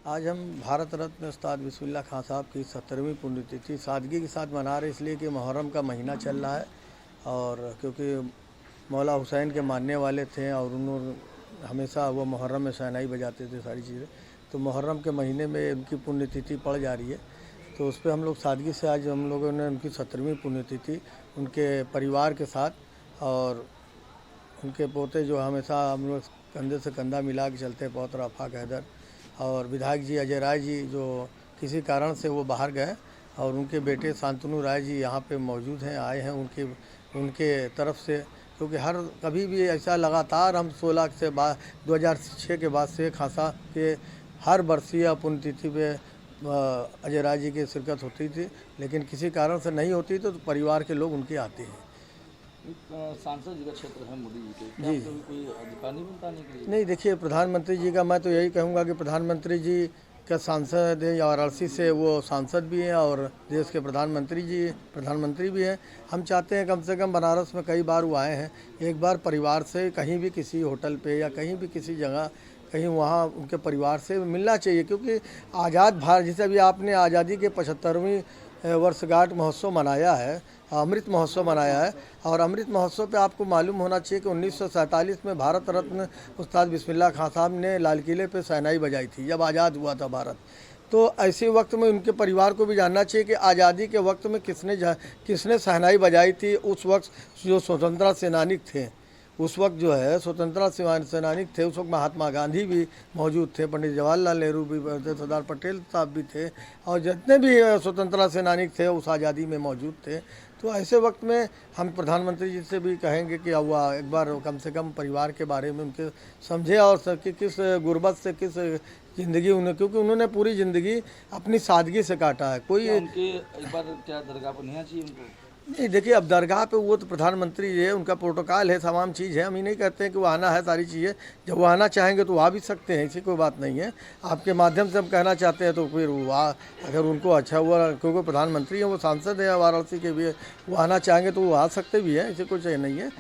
आज हम भारत रत्न उस्ताद बिस्मिल्लाह खां साहब की 70वीं पुण्यतिथि सादगी के साथ मना रहे, इसलिए कि मुहर्रम का महीना चल रहा है और क्योंकि मौला हुसैन के मानने वाले थे और उन्होंने हमेशा वो मुहर्रम में शहनाई बजाते थे सारी चीज़ें, तो मुहर्रम के महीने में उनकी पुण्यतिथि पड़ जा रही है। तो उस पर हम लोग सादगी से आज हम लोगों ने उनकी 70वीं पुण्यतिथि उनके परिवार के साथ और उनके पोते जो हमेशा हम लोग कंधे से कंधा मिला के चलते, पौत्र आफाक हैदर और विधायक जी अजय राय जी जो किसी कारण से वो बाहर गए और उनके बेटे शांतनु राय जी यहाँ पे मौजूद हैं, आए हैं उनके तरफ से, क्योंकि हर कभी भी ऐसा लगातार हम 16 से बाद 2006 के बाद से खासा के हर वर्षीय पुण्यतिथि पे अजय राय जी की शिरकत होती थी, लेकिन किसी कारण से नहीं होती तो परिवार के लोग उनके आते हैं। सांसद जी का क्षेत्र है मोदी जी के, जी कोई अधिकार नहीं बनता नहीं के लिए? नहीं, देखिए प्रधानमंत्री जी का मैं तो यही कहूँगा कि प्रधानमंत्री जी का सांसद है, वाराणसी से वो सांसद भी हैं और देश के प्रधानमंत्री भी हैं। हम चाहते हैं कम से कम बनारस में कई बार वो आए हैं, एक बार परिवार से कहीं भी किसी होटल पे या कहीं भी किसी जगह कहीं वहाँ उनके परिवार से मिलना चाहिए, क्योंकि आज़ाद भारत जैसे अभी आपने आज़ादी के 75वीं वर्षगांठ महोत्सव मनाया है, अमृत महोत्सव मनाया है और अमृत महोत्सव पे आपको मालूम होना चाहिए कि 1947 में भारत रत्न उस्ताद बिस्मिल्लाह खां साहब ने लाल किले पे शहनाई बजाई थी जब आज़ाद हुआ था भारत। तो ऐसे वक्त में उनके परिवार को भी जानना चाहिए कि आज़ादी के वक्त में किसने शहनाई बजाई थी। उस वक्त जो स्वतंत्रता सेनानी थे, उस वक्त जो है स्वतंत्रता सेनानी थे, उस वक्त महात्मा गांधी भी मौजूद थे, पंडित जवाहरलाल नेहरू भी थे, सरदार पटेल साहब भी थे और जितने भी स्वतंत्रता सेनानी थे उस आज़ादी में मौजूद थे। तो ऐसे वक्त में हम प्रधानमंत्री जी से भी कहेंगे कि वह एक बार कम से कम परिवार के बारे में उनके समझे और कि किस गुर्बत से किस ज़िंदगी उन्हें, क्योंकि उन्होंने पूरी ज़िंदगी अपनी सादगी से काटा है। कोई उनके एक बार क्या दरगाह पर नहीं आना चाहिए उनको? नहीं, देखिए अब दरगाह पे वो तो प्रधानमंत्री है, उनका प्रोटोकॉल है, तमाम चीज़ है, हम ये नहीं कहते हैं कि वो आना है सारी चीज़ें, जब वो आना चाहेंगे तो वो आ भी सकते हैं, ऐसी कोई बात नहीं है। आपके माध्यम से हम कहना चाहते हैं तो फिर वो अगर उनको अच्छा हुआ, क्योंकि प्रधानमंत्री हैं, वो सांसद है वाराणसी के भी, वो आना चाहेंगे तो वो आ सकते भी हैं, ऐसे कुछ नहीं है।